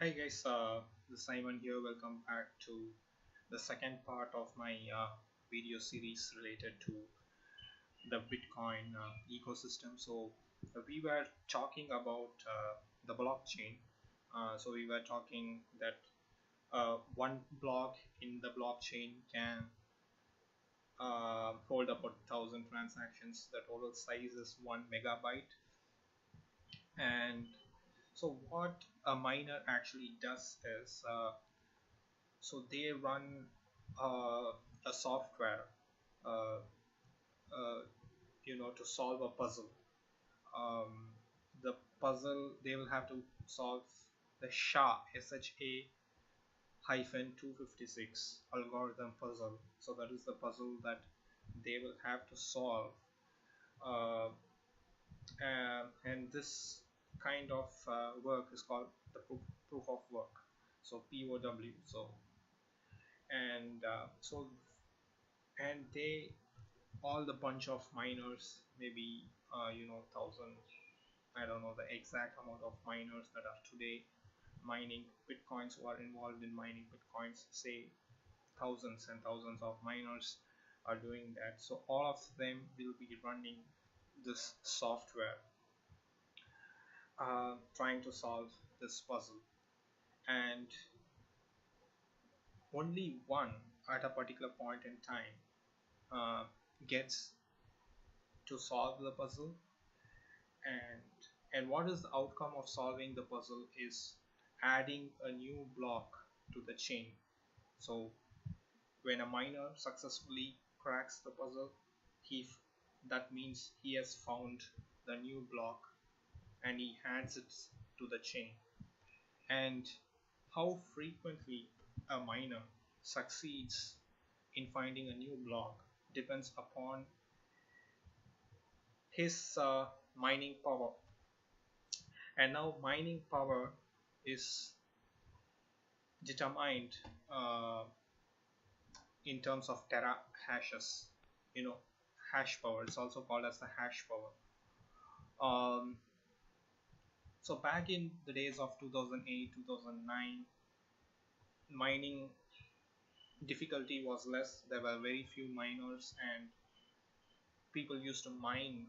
Hi guys, this is Simon here. Welcome back to the second part of my video series related to the Bitcoin ecosystem. We were talking about the blockchain. So we were talking that one block in the blockchain can hold about 1,000 transactions. The total size is 1 megabyte. And so what a miner actually does is so they run a software uh, uh, to solve a puzzle. The puzzle they will have to solve the SHA hyphen 256 algorithm puzzle. So that is the puzzle that they will have to solve, uh, and this kind of work is called the proof of work. So POW. So and they all the bunch of miners, maybe 1,000. I don't know the exact amount of miners that are today mining bitcoins, who are involved in mining bitcoins. Say thousands and thousands of miners are doing that. So all of them will be running this software, trying to solve this puzzle, and only one at a particular point in time uh, gets to solve the puzzle. And what is the outcome of solving the puzzle is adding a new block to the chain. So when a miner successfully cracks the puzzle, that means he has found the new block and he adds it to the chain. And how frequently a miner succeeds in finding a new block depends upon his mining power. And now mining power is determined in terms of tera hashes. Hash power, it's also called as the hash power. So back in the days of 2008 2009, mining difficulty was less. There were very few miners, and people used to mine,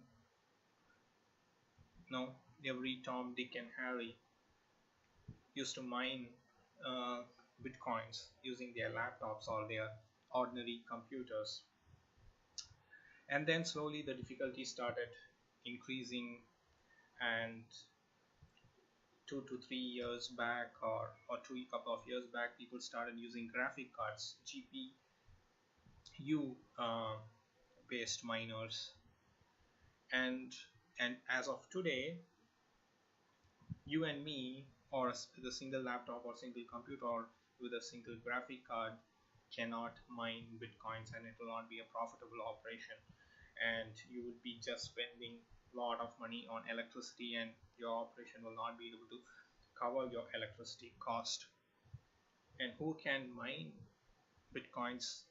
every Tom, Dick and Harry used to mine uh, bitcoins using their laptops or their ordinary computers. And then slowly the difficulty started increasing, and 2 to 3 years back, or couple of years back, people started using graphic cards, GPU based miners. And as of today, you and me, or with a single laptop or single computer or with a single graphic card, cannot mine bitcoins, and it will not be a profitable operation, and you would be just spending a lot of money on electricity, and your operation will not be able to cover your electricity cost. And who can mine bitcoins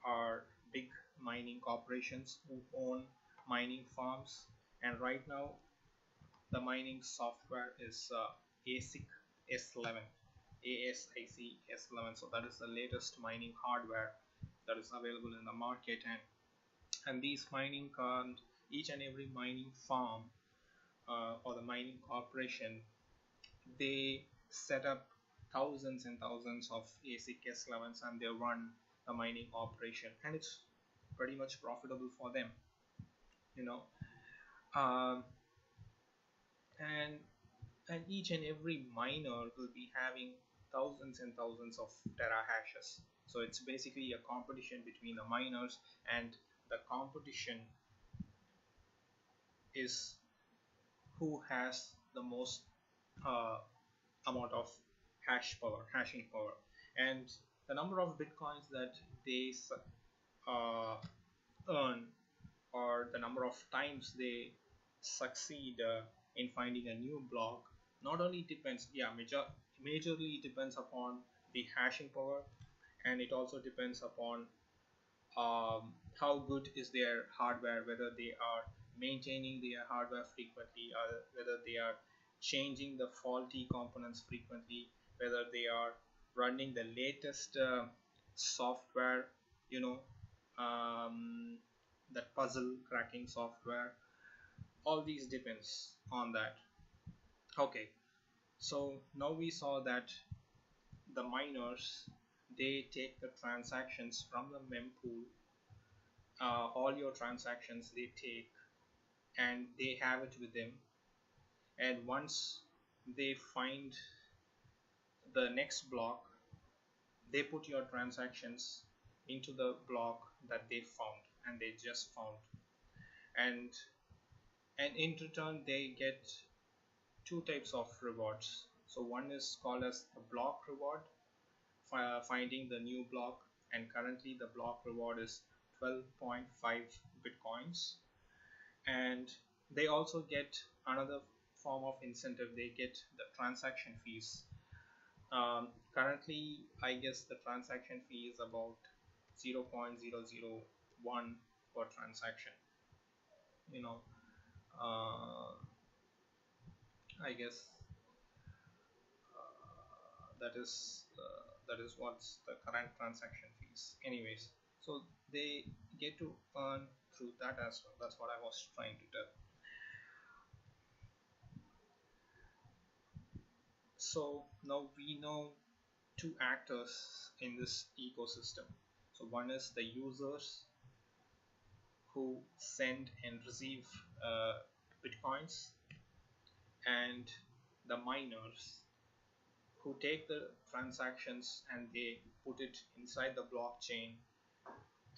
are big mining corporations who own mining farms. And right now the mining software is ASIC S11, ASIC S11. So that is the latest mining hardware that is available in the market. And these mining each and every mining farm or the mining corporation, they set up thousands and thousands of ASIC S11s, and they run the mining operation, and it's pretty much profitable for them. you know um, and and each and every miner will be having thousands and thousands of terahashes. So it's basically a competition between the miners, and the competition is who has the most uh, amount of hashing power. And the number of bitcoins that they uh, earn, or the number of times they succeed in finding a new block, not only depends, majorly depends upon the hashing power, and it also depends upon how good is their hardware, whether they are maintaining their hardware frequently, or whether they are changing the faulty components frequently, whether they are running the latest software, you know, that puzzle cracking software. All these depends on that. Okay, so now we saw that the miners, they take the transactions from the mempool, all your transactions they take, and they have it with them, and once they find the next block, they put your transactions into the block that they found and they just found, and in return they get two types of rewards. So one is called as the block reward, finding the new block, and currently the block reward is 12.5 bitcoins. And they also get another form of incentive. They get the transaction fees. Currently I guess the transaction fee is about 0.001 per transaction, you know. I guess that is what's the current transaction fees anyways. So they get to earn through that as well. That's what I was trying to tell. So now we know two actors in this ecosystem. So one is the users who send and receive bitcoins, and the miners who take the transactions and they put it inside the blockchain,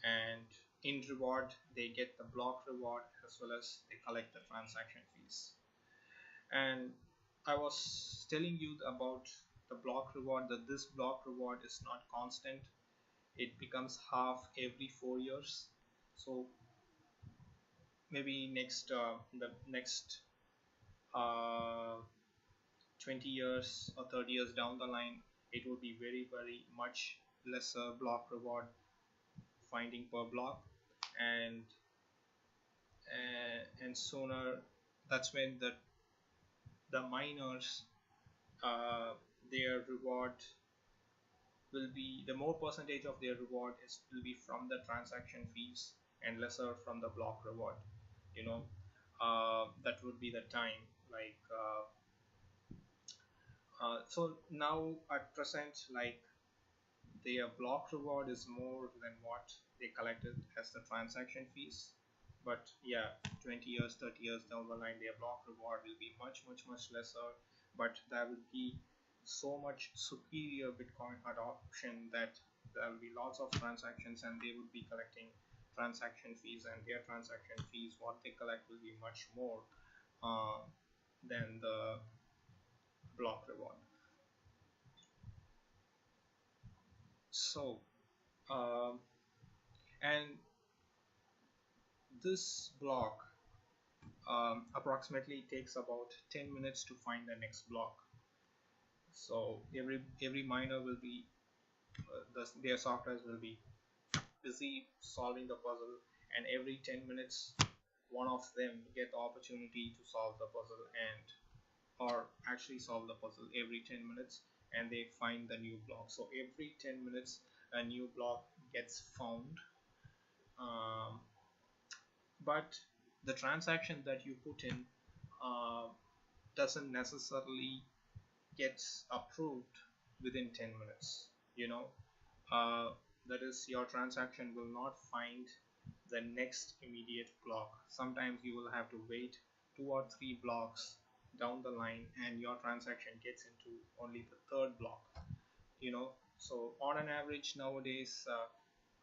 and in reward they get the block reward as well as they collect the transaction fees. And I was telling you about the block reward, that this block reward is not constant. It becomes half every 4 years. So maybe the next 20 years or 30 years down the line, it will be very much lesser block reward finding per block, and sooner, that's when the miners, their reward will be, the more percentage of their reward will be from the transaction fees and lesser from the block reward, you know. That would be the time, like so now at present, like, their block reward is more than what they collected as the transaction fees. But yeah, 20 years 30 years down the line, their block reward will be much lesser, but there will be so much superior Bitcoin adoption that there will be lots of transactions and they would be collecting transaction fees, and their transaction fees, what they collect, will be much more than the block reward. So and this block approximately takes about 10 minutes to find the next block. So every miner will be their softwares will be busy solving the puzzle, and every 10 minutes one of them get the opportunity to solve the puzzle, and or actually solve the puzzle every 10 minutes, and they find the new block. So every 10 minutes a new block gets found, but the transaction that you put in doesn't necessarily gets approved within 10 minutes, you know. That is, your transaction will not find the next immediate block. Sometimes you will have to wait 2 or 3 blocks down the line, and your transaction gets into only the third block, you know. So on an average nowadays,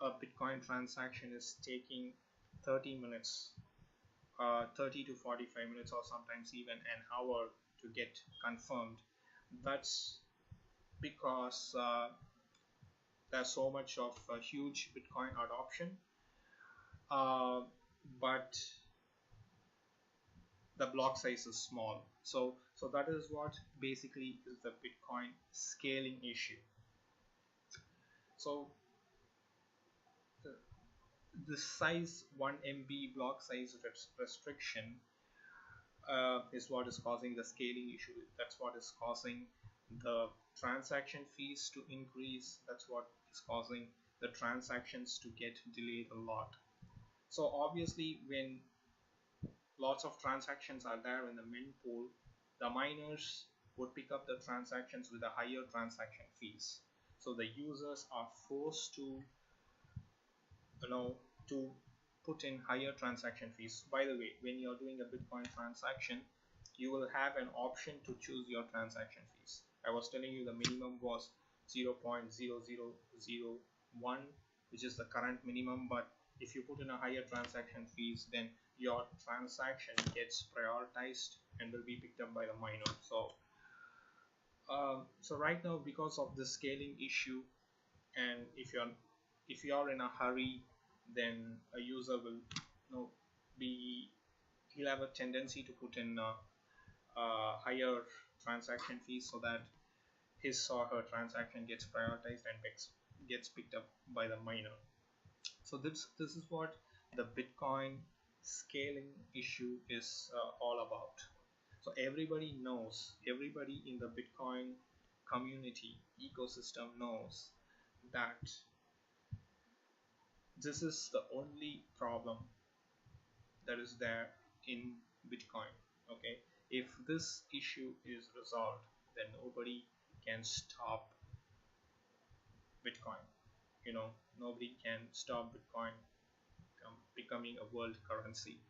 a Bitcoin transaction is taking 30 minutes, 30 to 45 minutes, or sometimes even an hour to get confirmed. That's because there's so much of a huge Bitcoin adoption, but the block size is small. So that is what basically is the Bitcoin scaling issue. So the size 1 MB block size restriction is what is causing the scaling issue. That's what is causing the transaction fees to increase. That's what is causing the transactions to get delayed a lot. So obviously, when lots of transactions are there in the mint pool, the miners would pick up the transactions with a higher transaction fees. So the users are forced to, you know, to put in higher transaction fees. By the way, when you're doing a Bitcoin transaction, you will have an option to choose your transaction fees. I was telling you the minimum was 0.0001, which is the current minimum, but if you put in a higher transaction fees, then your transaction gets prioritized and will be picked up by the miner. So right now, because of the scaling issue, and if you're in a hurry, then a user will, be he'll have a tendency to put in higher transaction fees so that his or her transaction gets prioritized and gets picked up by the miner. So this is what the Bitcoin scaling issue is all about. So everybody knows, everybody in the Bitcoin community ecosystem knows that this is the only problem that is there in Bitcoin. Okay, if this issue is resolved, then nobody can stop Bitcoin. Nobody can stop Bitcoin becoming a world currency.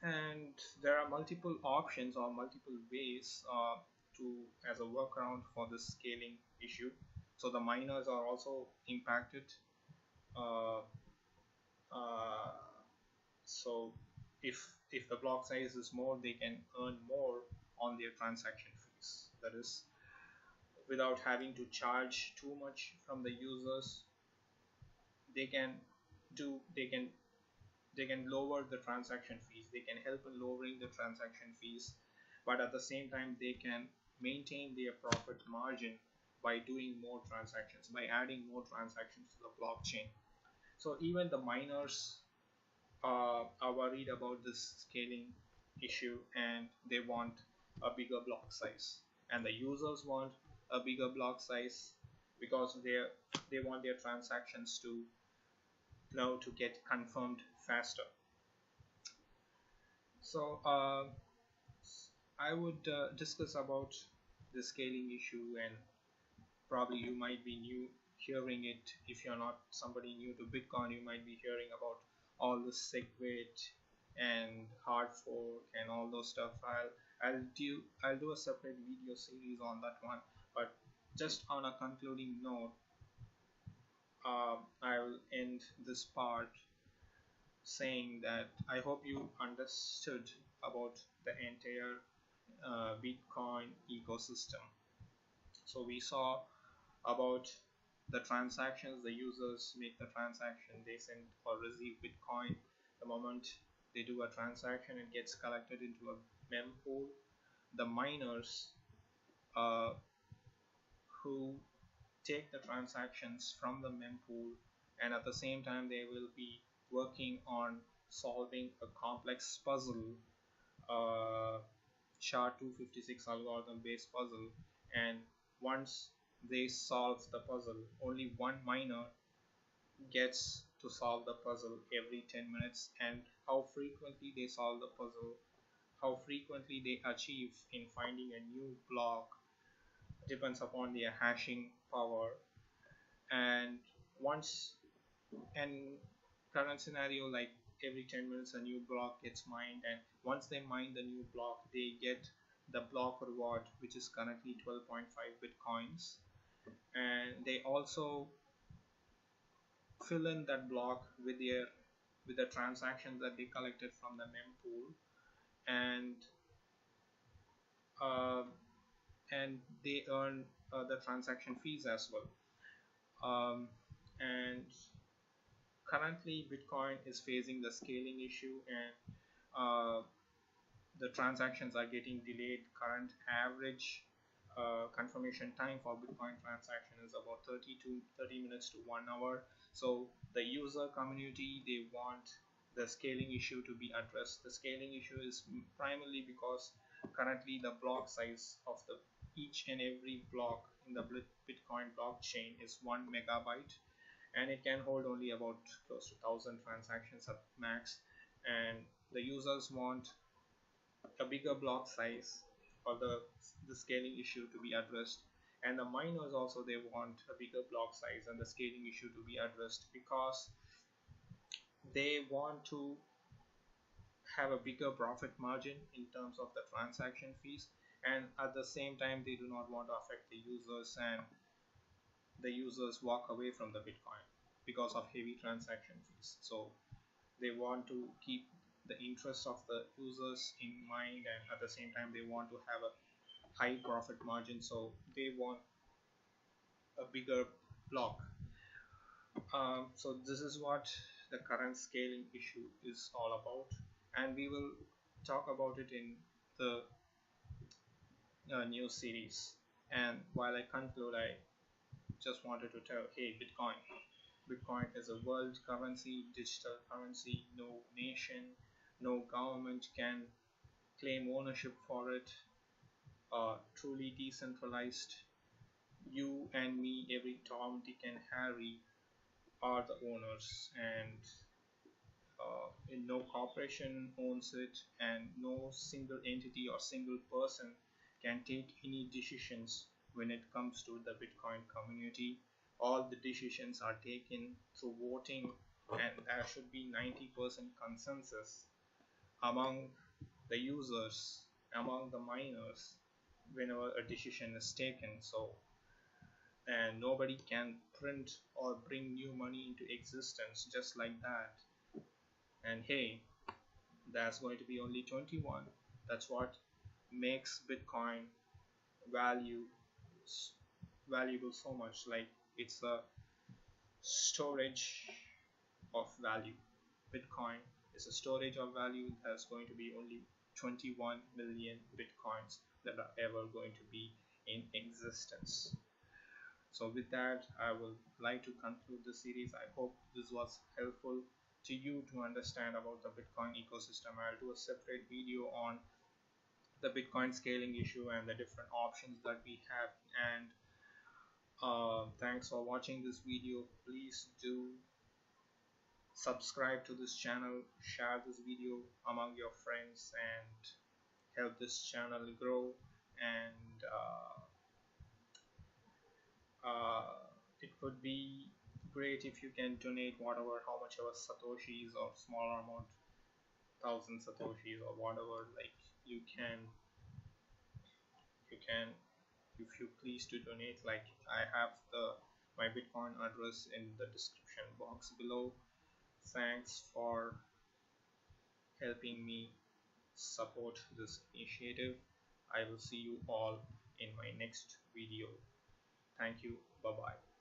And there are multiple options or multiple ways to as a workaround for this scaling issue. So the miners are also impacted. Uh, uh, so if the block size is more, they can earn more on their transaction fees. That is, without having to charge too much from the users, they can do they can lower the transaction fees. They can help in lowering the transaction fees, but at the same time they can maintain their profit margin by doing more transactions, by adding more transactions to the blockchain. So even the miners are worried about this scaling issue, and they want a bigger block size, and the users want a bigger block size because they want their transactions to to get confirmed faster. So I would discuss about the scaling issue, and probably you might be new hearing it. If you're not somebody new to Bitcoin, you might be hearing about all the segwit and hard fork and all those stuff. I'll do a separate video series on that one. But just on a concluding note, I'll end this part saying that I hope you understood about the entire Bitcoin ecosystem. So we saw about the transactions. The users make the transaction, they send or receive Bitcoin. The moment they do a transaction, it gets collected into a mempool. The miners uh, who take the transactions from the mempool, and at the same time they will be working on solving a complex puzzle, uh, SHA-256 algorithm based puzzle. And once they solve the puzzle, only one miner gets to solve the puzzle every 10 minutes. And how frequently they solve the puzzle, how frequently they achieve in finding a new block, depends upon their hashing power. And once, and current scenario, like every 10 minutes a new block gets mined, and once they mine the new block, they get the block reward, which is currently 12.5 bitcoins. And they also fill in that block with the transactions that they collected from the mempool. And uh, and they earn the transaction fees as well. And currently Bitcoin is facing the scaling issue, and the transactions are getting delayed. Current average confirmation time for Bitcoin transaction is about 30 minutes to 1 hour. So the user community, they want the scaling issue to be addressed. The scaling issue is primarily because Currently the block size of the each and every block in the Bitcoin blockchain is 1 megabyte, and it can hold only about close to 1,000 transactions at max. And the users want a bigger block size for the scaling issue to be addressed, and the miners also, they want a bigger block size and the scaling issue to be addressed, because they want to have a bigger profit margin in terms of the transaction fees, and at the same time they do not want to affect the users, and the users walk away from the Bitcoin because of heavy transaction fees. So they want to keep the interest of the users in mind, and at the same time they want to have a high profit margin, so they want a bigger block. So this is what the current scaling issue is all about, and we will talk about it in the new series. And while I conclude, I just wanted to tell, hey, Bitcoin is a world currency, digital currency. No nation, no government can claim ownership for it. Truly decentralized. You and me, every Tom, Dick, and Harry are the owners, and no corporation owns it, and no single entity or single person can take any decisions when it comes to the Bitcoin community. All the decisions are taken through voting, and there should be 90% consensus among the users, among the miners, whenever a decision is taken. So, and nobody can print or bring new money into existence just like that. And hey, that's going to be only 21. That's what makes Bitcoin value valuable so much. Like, it's a storage of value. Bitcoin is a storage of value. There's going to be only 21 million Bitcoins that are ever going to be in existence. So with that, I would like to conclude the series. I hope this was helpful to you to understand about the Bitcoin ecosystem. I'll do a separate video on the Bitcoin scaling issue and the different options that we have. And thanks for watching this video. Please do subscribe to this channel, share this video among your friends, and help this channel grow. And it would be great if you can donate whatever, how much ever satoshis or smaller amount, 1,000 satoshis or whatever, like you can if you please to donate. Like, I have my Bitcoin address in the description box below. Thanks for helping me support this initiative. I will see you all in my next video. Thank you. Bye bye.